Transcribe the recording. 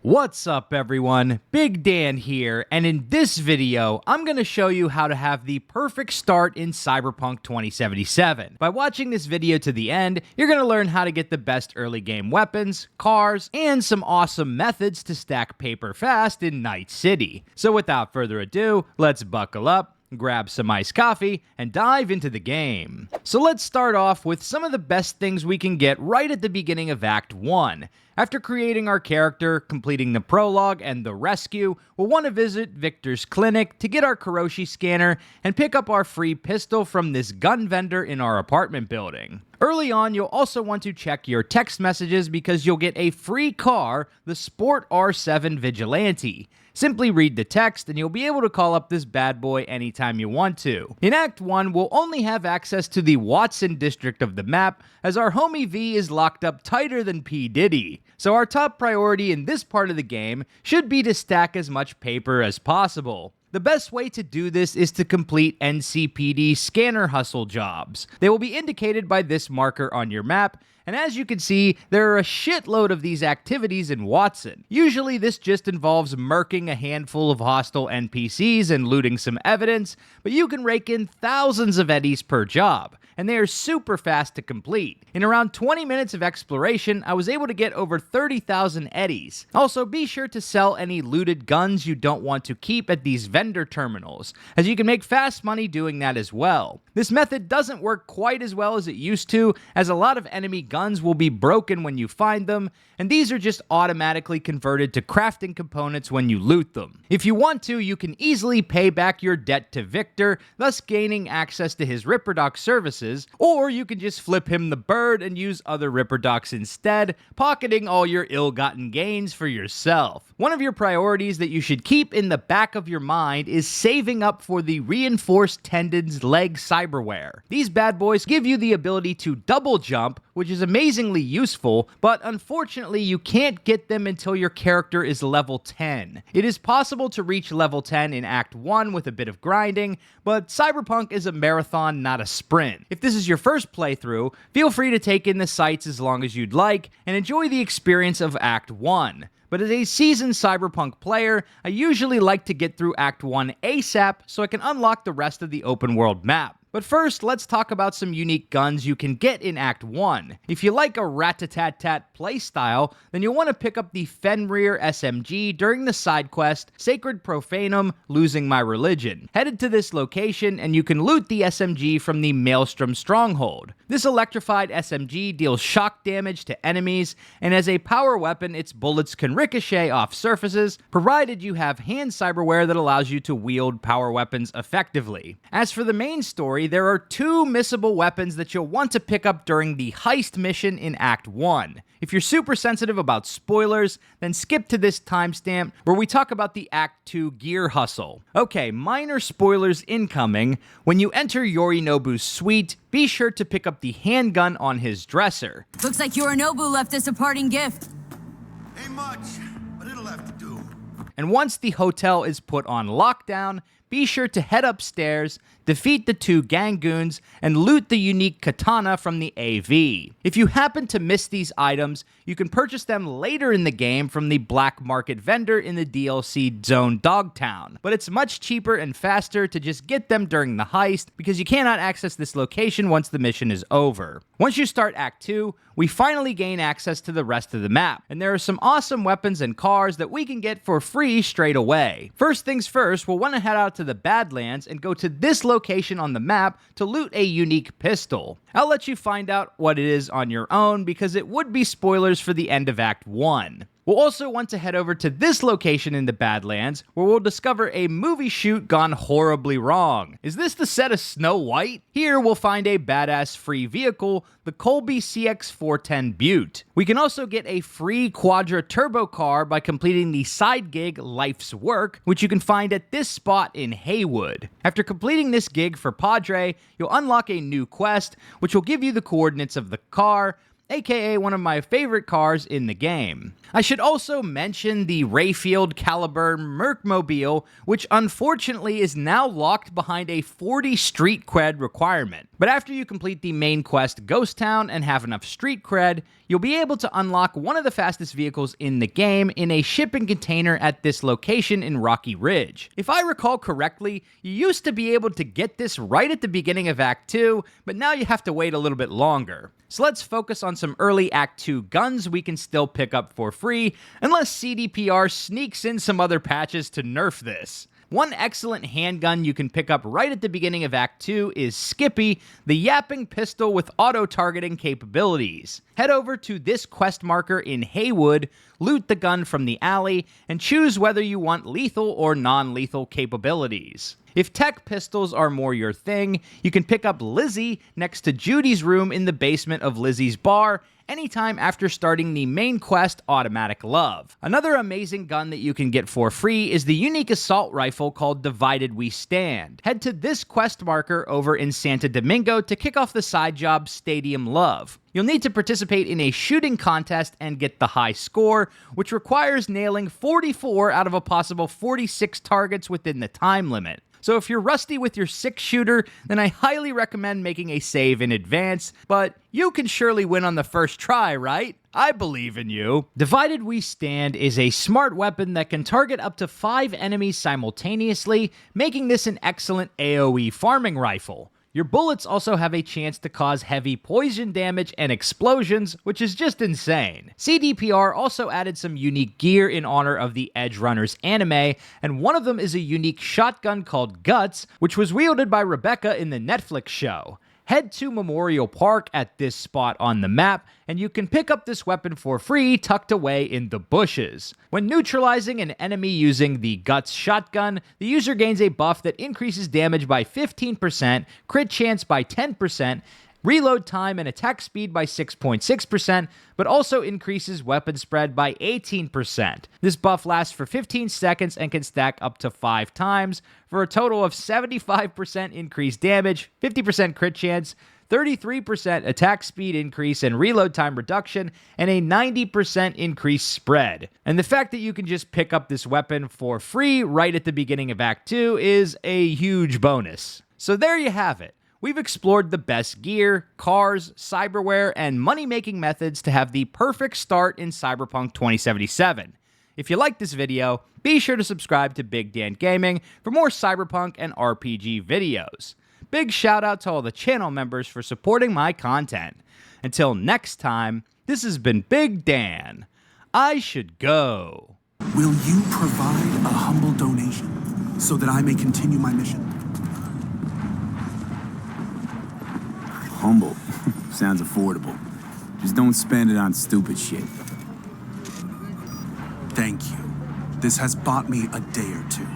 What's up everyone, Big Dan here, and in this video, I'm going to show you how to have the perfect start in Cyberpunk 2077. By watching this video to the end, you're going to learn how to get the best early game weapons, cars, and some awesome methods to stack paper fast in Night City. So without further ado, let's buckle up, grab some iced coffee, and dive into the game. So let's start off with some of the best things we can get right at the beginning of Act 1. After creating our character, completing the prologue, and the rescue, we'll want to visit Victor's clinic to get our Kuroshi scanner and pick up our free pistol from this gun vendor in our apartment building. Early on, you'll also want to check your text messages because you'll get a free car, the Sport R7 Vigilante. Simply read the text and you'll be able to call up this bad boy anytime you want to. In Act 1, we'll only have access to the Watson district of the map as our homie V is locked up tighter than P. Diddy. So our top priority in this part of the game should be to stack as much paper as possible. The best way to do this is to complete NCPD scanner hustle jobs. They will be indicated by this marker on your map, and as you can see, there are a shitload of these activities in Watson. Usually this just involves murking a handful of hostile NPCs and looting some evidence, but you can rake in thousands of eddies per job, and they are super fast to complete. In around 20 minutes of exploration, I was able to get over 30,000 eddies. Also, be sure to sell any looted guns you don't want to keep at these vendor terminals, as you can make fast money doing that as well. This method doesn't work quite as well as it used to, as a lot of enemy guns will be broken when you find them, and these are just automatically converted to crafting components when you loot them. If you want to, you can easily pay back your debt to Victor, thus gaining access to his Ripperdoc services, or you can just flip him the bird and use other Ripperdocs instead, pocketing all your ill-gotten gains for yourself. One of your priorities that you should keep in the back of your mind is saving up for the reinforced Tendons leg cyberware. These bad boys give you the ability to double jump, which is amazingly useful, but unfortunately you can't get them until your character is level 10. It is possible to reach level 10 in Act 1 with a bit of grinding, but Cyberpunk is a marathon, not a sprint. If this is your first playthrough, feel free to take in the sights as long as you'd like, and enjoy the experience of Act 1. But as a seasoned Cyberpunk player, I usually like to get through Act 1 ASAP so I can unlock the rest of the open world map. But first, let's talk about some unique guns you can get in Act 1. If you like a rat-a-tat-tat playstyle, then you'll want to pick up the Fenrir SMG during the side quest, Sacred Profanum, Losing My Religion. Headed to this location and you can loot the SMG from the Maelstrom Stronghold. This electrified SMG deals shock damage to enemies, and as a power weapon, its bullets can ricochet off surfaces, provided you have hand cyberware that allows you to wield power weapons effectively. As for the main story, there are two missable weapons that you'll want to pick up during the heist mission in Act 1. If you're super sensitive about spoilers, then skip to this timestamp where we talk about the Act 2 gear hustle. Okay, minor spoilers incoming. When you enter Yorinobu's suite, be sure to pick up the handgun on his dresser. Looks like Yorinobu left us a parting gift. Ain't much, but it'll have to do. And once the hotel is put on lockdown, be sure to head upstairs, defeat the two gang goons, and loot the unique katana from the AV. If you happen to miss these items, you can purchase them later in the game from the black market vendor in the DLC zone Dogtown, but it's much cheaper and faster to just get them during the heist because you cannot access this location once the mission is over. Once you start Act 2, we finally gain access to the rest of the map, and there are some awesome weapons and cars that we can get for free straight away. First things first, we'll want to head out to the Badlands and go to this location on the map to loot a unique pistol. I'll let you find out what it is on your own because it would be spoilers for the end of Act 1. We'll also want to head over to this location in the Badlands, where we'll discover a movie shoot gone horribly wrong. Is this the set of Snow White? Here we'll find a badass free vehicle, the Colby CX410 Butte. We can also get a free Quadra Turbo car by completing the side gig Life's Work, which you can find at this spot in Haywood. After completing this gig for Padre, you'll unlock a new quest, which will give you the coordinates of the car, aka one of my favorite cars in the game. I should also mention the Rayfield Caliber Mercmobile, which unfortunately is now locked behind a 40 street cred requirement. But after you complete the main quest Ghost Town and have enough street cred, you'll be able to unlock one of the fastest vehicles in the game in a shipping container at this location in Rocky Ridge. If I recall correctly, you used to be able to get this right at the beginning of Act 2, but now you have to wait a little bit longer. So let's focus on some early Act 2 guns we can still pick up for free, unless CDPR sneaks in some other patches to nerf this. One excellent handgun you can pick up right at the beginning of Act 2 is Skippy, the yapping pistol with auto-targeting capabilities. Head over to this quest marker in Haywood, loot the gun from the alley, and choose whether you want lethal or non-lethal capabilities. If tech pistols are more your thing, you can pick up Lizzie next to Judy's room in the basement of Lizzie's bar anytime after starting the main quest Automatic Love. Another amazing gun that you can get for free is the unique assault rifle called Divided We Stand. Head to this quest marker over in Santo Domingo to kick off the side job Stadium Love. You'll need to participate in a shooting contest and get the high score, which requires nailing 44 out of a possible 46 targets within the time limit. So if you're rusty with your 6-shooter, then I highly recommend making a save in advance, but you can surely win on the first try, right? I believe in you. Divided We Stand is a smart weapon that can target up to 5 enemies simultaneously, making this an excellent AoE farming rifle. Your bullets also have a chance to cause heavy poison damage and explosions, which is just insane. CDPR also added some unique gear in honor of the Edge Runners anime, and one of them is a unique shotgun called Guts, which was wielded by Rebecca in the Netflix show. Head to Memorial Park at this spot on the map, and you can pick up this weapon for free tucked away in the bushes. When neutralizing an enemy using the Guts shotgun, the user gains a buff that increases damage by 15%, crit chance by 10%, reload time and attack speed by 6.6%, but also increases weapon spread by 18%. This buff lasts for 15 seconds and can stack up to 5 times, for a total of 75% increased damage, 50% crit chance, 33% attack speed increase and reload time reduction, and a 90% increased spread. And the fact that you can just pick up this weapon for free right at the beginning of Act 2 is a huge bonus. So there you have it. We've explored the best gear, cars, cyberware, and money-making methods to have the perfect start in Cyberpunk 2077. If you like this video, be sure to subscribe to Big Dan Gaming for more Cyberpunk and RPG videos. Big shout out to all the channel members for supporting my content. Until next time, this has been Big Dan. I should go. Will you provide a humble donation so that I may continue my mission? Humble. Sounds affordable. Just don't spend it on stupid shit. Thank you. This has bought me a day or two.